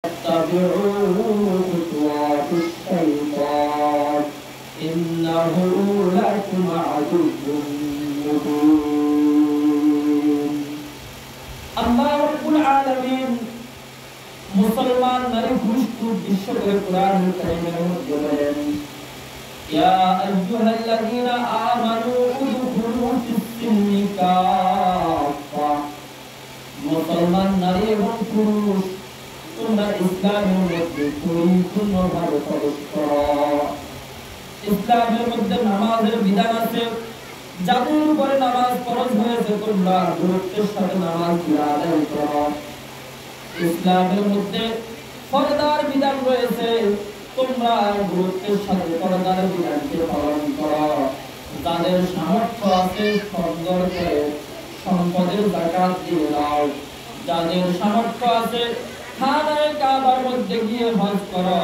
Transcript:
اتبعوا خطوات الشيطان إنه لكم عدو مبين الله رب العالمين মুসলমান নারী পুরুষ বিশ্বকে কোরআনুল কারীমের মধ্যে বলেন ইয়া আইয়ুহাল্লাযীনা আমানু উদখুলু ফিস-সিলমি কাফা মুসলমান নারী এবং পুরুষ তোমরা ইসলামের মধ্যে পরিপূর্ণভাবে প্রবেশ করো। ইসলামের মধ্যে নামাজের বিধান আছে, যাদের উপরে নামাজ ফরজ হয়েছে তোমরা গুরুত্বের সাথে নামাজ আদায় করো। ইসলামের মধ্যে পর্দার বিধান রয়েছে, তোমরা গুরুত্বের সাথে পর্দার বিধানকে পালন করো। যাদের সামর্থ্য আছে সুন্দর করে সম্পদের যাকাত দিয়ে দাও। যাদের সামর্থ্য আছে খানায়ে কাবার মধ্যে গিয়ে হজ করো।